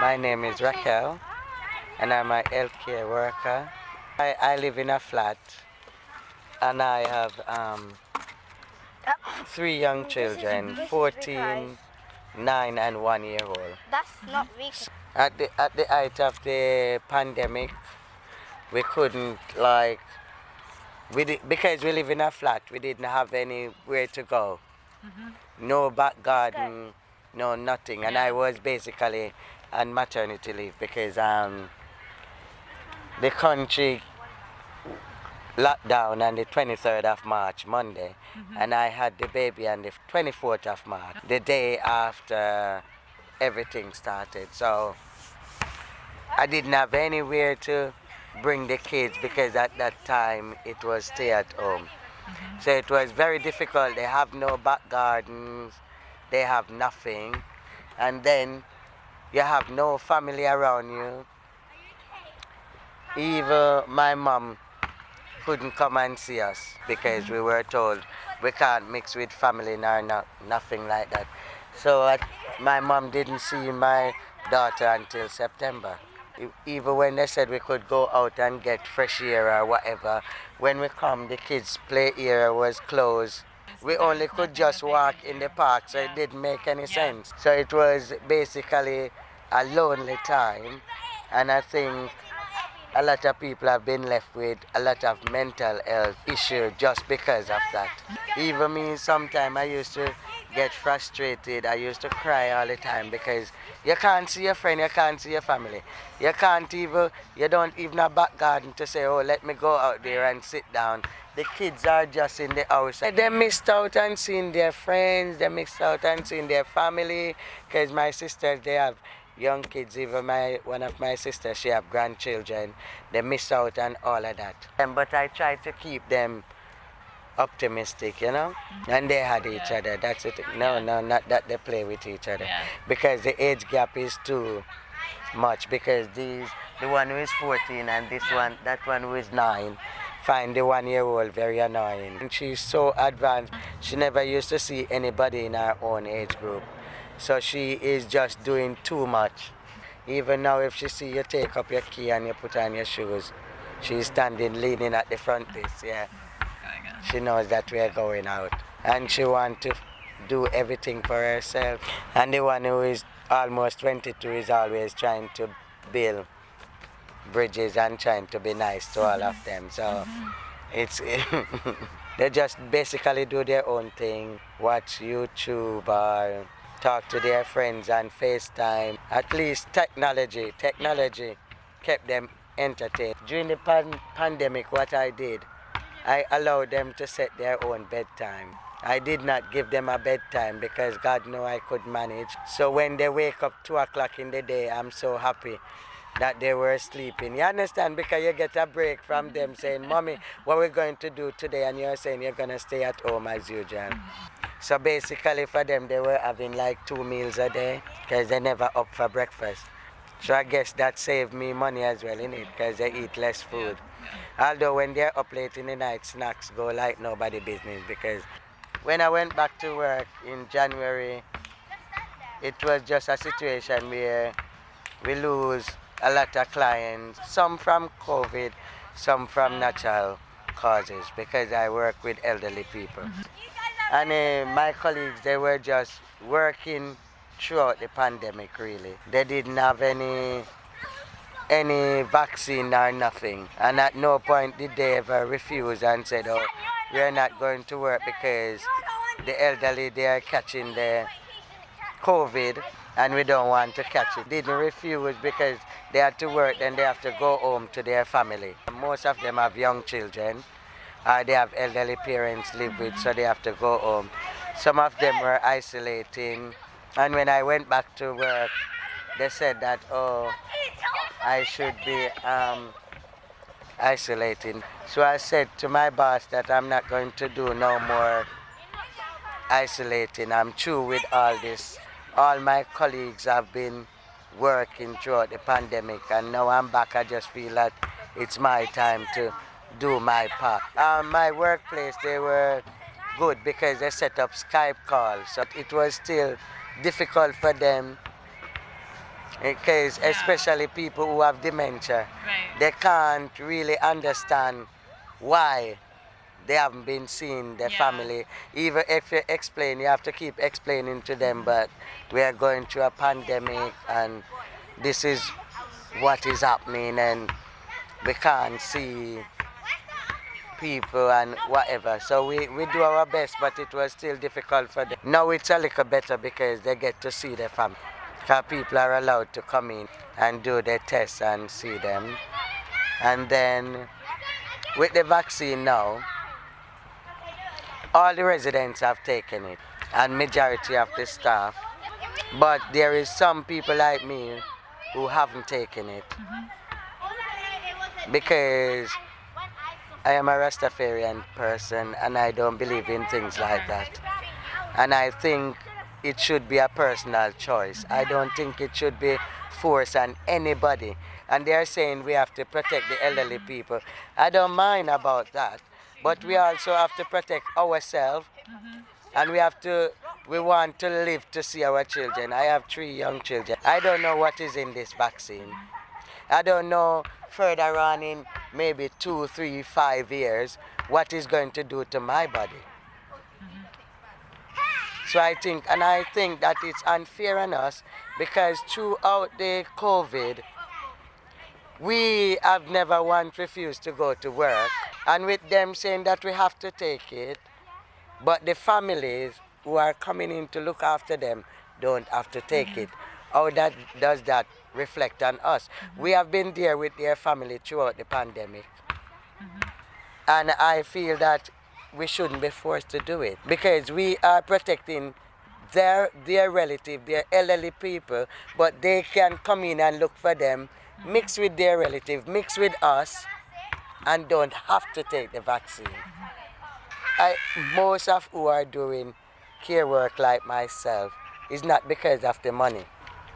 My name is Raquel, and I'm a healthcare worker. I live in a flat, and I have three young children, 14, 9, and 1 year old. That's not vegan. At the height of the pandemic, we couldn't because we live in a flat, we didn't have anywhere to go. No back garden, no nothing. And I was basically on maternity leave because the country locked down on the 23rd of March, Monday, and I had the baby on the 24th of March, the day after everything started. So I didn't have anywhere to bring the kids because at that time it was stay at home. So it was very difficult. They have no back gardens, they have nothing, and then you have no family around you. Even my mom couldn't come and see us because we were told we can't mix with family nor nothing like that. So my mom didn't see my daughter until September. Even when they said we could go out and get fresh air or whatever, when we come, the kids' play area was closed. We only could just walk in the park, so it didn't make any sense. So it was basically a lonely time, and I think a lot of people have been left with a lot of mental health issues just because of that. Even me, sometimes I used to get frustrated. I used to cry all the time because you can't see your friend, you can't see your family. You don't even have a back garden to say, oh, let me go out there and sit down. The kids are just in the house. They missed out on seeing their friends, they missed out on seeing their family, because my sisters, they have young kids. Even one of my sisters, she have grandchildren. They miss out on all of that. But I try to keep them optimistic, and they had each other. That's it. No, not that they play with each other, because the age gap is too much. Because the one who is 14 and that one who is 9, find the 1-year-old very annoying. And she's so advanced. She never used to see anybody in her own age group. So she is just doing too much. Even now, if she see you take up your key and you put on your shoes, she's standing leaning at the front desk, She knows that we are going out. And she wants to do everything for herself. And the one who is almost 22 is always trying to build bridges and trying to be nice to all of them. So it's they just basically do their own thing, watch YouTube or talk to their friends on FaceTime. At least technology kept them entertained. During the pandemic, what I did, I allowed them to set their own bedtime. I did not give them a bedtime because God knew I could manage. So when they wake up 2 o'clock in the day, I'm so happy that they were sleeping. You understand? Because you get a break from them saying, Mommy, what are we going to do today? And you're saying you're going to stay at home as usual. So basically for them, they were having like 2 meals a day because they never up for breakfast. So I guess that saved me money as well, innit? Because they eat less food. Although when they're up late in the night, snacks go like nobody business. Because when I went back to work in January, it was just a situation where we lose a lot of clients, some from COVID, some from natural causes, because I work with elderly people. And my colleagues, they were just working throughout the pandemic, really. They didn't have any vaccine or nothing. And at no point did they ever refuse and said, oh, we're not going to work because the elderly, they are catching the COVID and we don't want to catch it. Didn't refuse because they had to work, then they have to go home to their family. Most of them have young children. They have elderly parents live with, so they have to go home. Some of them were isolating. And when I went back to work, they said that, oh, I should be isolating. So I said to my boss that I'm not going to do no more isolating. I'm through with all this. All my colleagues have been working throughout the pandemic, and now I'm back. I just feel that it's my time to do my part. My workplace, they were good because they set up Skype calls. So it was still difficult for them Because especially people who have dementia, they can't really understand why they haven't been seeing their family. Even if you explain, you have to keep explaining to them, but we are going through a pandemic and this is what is happening and we can't see people and whatever. So we do our best, but it was still difficult for them. Now it's a little better because they get to see their family. Because people are allowed to come in and do their tests and see them. And then with the vaccine now, all the residents have taken it and majority of the staff. But there is some people like me who haven't taken it because I am a Rastafarian person and I don't believe in things like that. And I think it should be a personal choice. I don't think it should be forced on anybody. And they're saying we have to protect the elderly people. I don't mind about that. But we also have to protect ourselves. And we want to live to see our children. I have 3 young children. I don't know what is in this vaccine. I don't know further on in maybe 2, 3, 5 years what is going to do to my body. So I think that it's unfair on us because throughout the COVID, we have never once refused to go to work. And with them saying that we have to take it, but the families who are coming in to look after them don't have to take it. How does that reflect on us? We have been there with their family throughout the pandemic. And I feel that we shouldn't be forced to do it because we are protecting their relative, their elderly people, but they can come in and look for them, mix with their relative, mix with us, and don't have to take the vaccine. Most of who are doing care work like myself is not because of the money,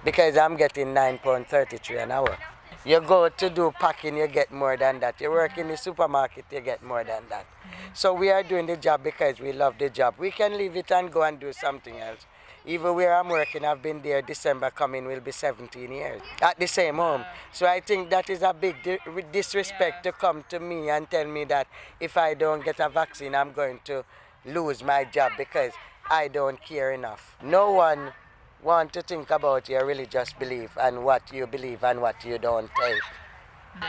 because I'm getting £9.33 an hour. You go to do packing, you get more than that. You work in the supermarket, you get more than that. So we are doing the job because we love the job. We can leave it and go and do something else. Even where I'm working, I've been there, December coming will be 17 years at the same home. So I think that is a big disrespect to come to me and tell me that if I don't get a vaccine, I'm going to lose my job because I don't care enough. No one want to think about your religious belief and what you believe and what you don't take.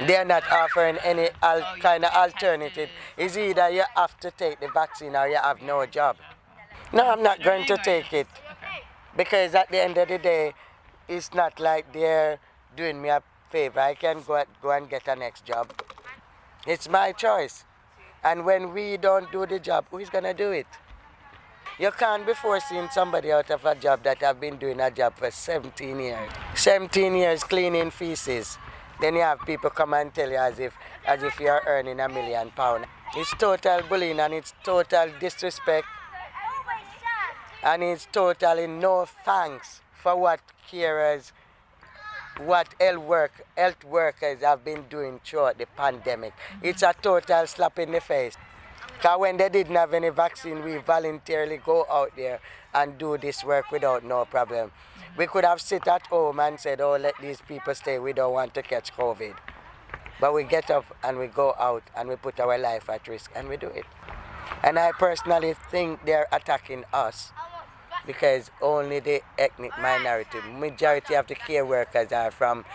They're not offering any kind of alternative. It's either you have to take the vaccine or you have no job. No, I'm not going to take it because at the end of the day, it's not like they're doing me a favor. I can go and get a next job. It's my choice. And when we don't do the job, who's going to do it? You can't be forcing somebody out of a job that have been doing a job for 17 years. 17 years cleaning feces. Then you have people come and tell you as if you're earning £1 million. It's total bullying and it's total disrespect. And it's totally no thanks for what carers, what health workers have been doing throughout the pandemic. It's a total slap in the face. Because when they didn't have any vaccine, we voluntarily go out there and do this work without no problem. We could have sit at home and said, oh, let these people stay, we don't want to catch COVID. But we get up and we go out and we put our life at risk and we do it. And I personally think they're attacking us because only the ethnic minority, majority of the care workers are from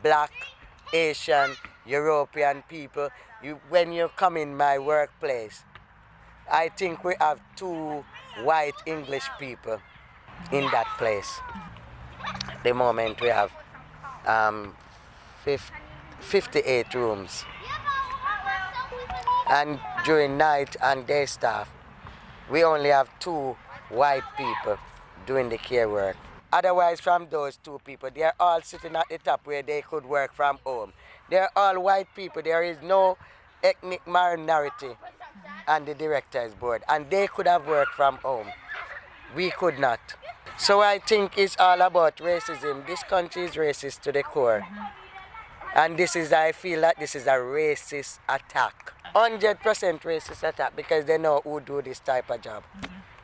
Black, Asian, European people. When you come in my workplace, I think we have 2 white English people in that place. The moment we have 58 rooms. And during night and day staff, we only have 2 white people doing the care work. Otherwise, from those 2 people, they are all sitting at the top where they could work from home. They're all white people. There is no ethnic minority on the director's board. And they could have worked from home. We could not. So I think it's all about racism. This country is racist to the core. And I feel like this is a racist attack. 100% racist attack because they know who do this type of job.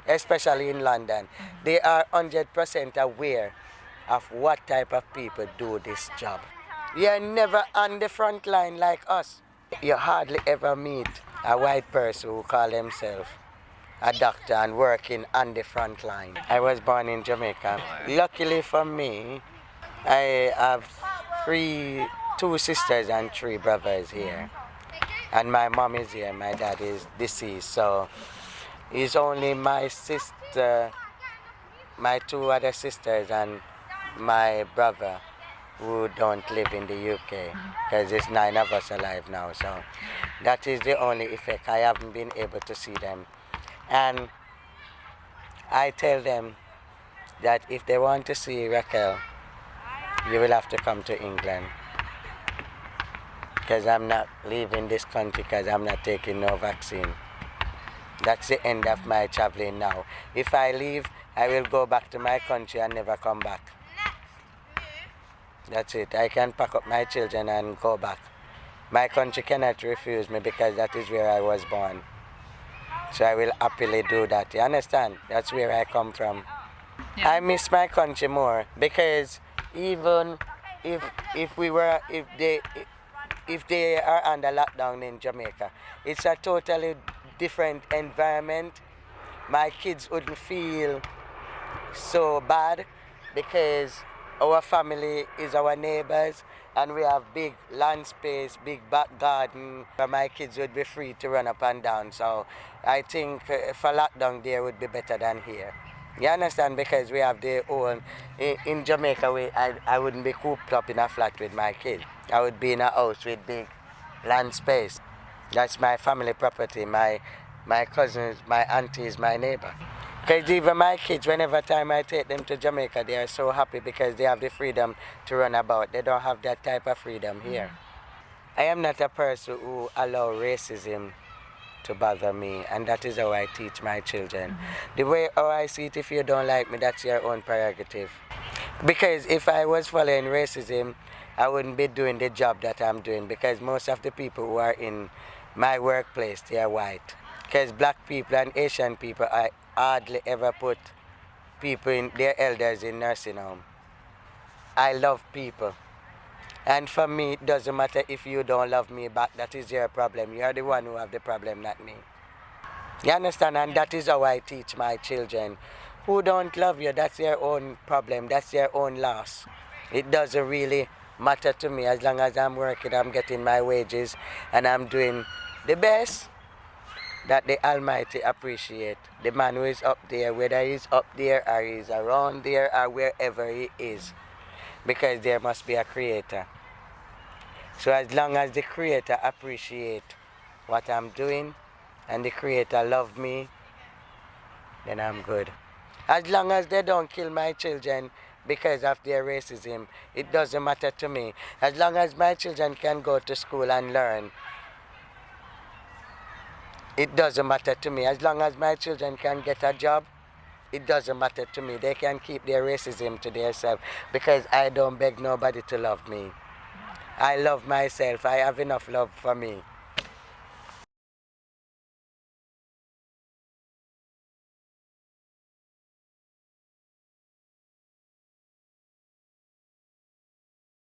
Especially in London. They are 100% aware of what type of people do this job. You're never on the front line like us. You hardly ever meet a white person who call himself a doctor and working on the front line. I was born in Jamaica. Luckily for me, I have two sisters and 3 brothers here. And my mom is here, my dad is deceased. So it's only my sister, my 2 other sisters and my brother who don't live in the UK, because there's 9 of us alive now. So that is the only effect. I haven't been able to see them. And I tell them that if they want to see Raquel, you will have to come to England. Because I'm not leaving this country because I'm not taking no vaccine. That's the end of my traveling now. If I leave, I will go back to my country and never come back. That's it. I can pack up my children and go back. My country cannot refuse me because that is where I was born. So I will happily do that. You understand? That's where I come from. Yeah. I miss my country more because even if they are under lockdown in Jamaica, it's a totally different environment. My kids wouldn't feel so bad because our family is our neighbors and we have big land space, big back garden where my kids would be free to run up and down. So I think for lockdown there would be better than here. You understand? Because we have the own, in Jamaica I wouldn't be cooped up in a flat with my kids. I would be in a house with big land space. That's my family property, my cousins, my aunties, my neighbor. Because even my kids, whenever time I take them to Jamaica, they are so happy because they have the freedom to run about. They don't have that type of freedom here. I am not a person who allows racism to bother me, and that is how I teach my children. The way how I see it, if you don't like me, that's your own prerogative. Because if I was following racism, I wouldn't be doing the job that I'm doing, because most of the people who are in my workplace, they are white. Because black people and Asian people, I hardly ever put people in their elders in nursing home. I love people. And for me, it doesn't matter if you don't love me back, that is your problem. You are the one who have the problem, not me. You understand? And that is how I teach my children. Who don't love you, that's their own problem, that's their own loss. It doesn't really matter to me as long as I'm working, I'm getting my wages, and I'm doing the best that the Almighty appreciate. The man who is up there, whether he's up there or he's around there or wherever he is, because there must be a creator. So as long as the creator appreciate what I'm doing and the creator love me, then I'm good. As long as they don't kill my children because of their racism, it doesn't matter to me. As long as my children can go to school and learn, it doesn't matter to me. As long as my children can get a job, it doesn't matter to me. They can keep their racism to themselves because I don't beg nobody to love me. I love myself. I have enough love for me.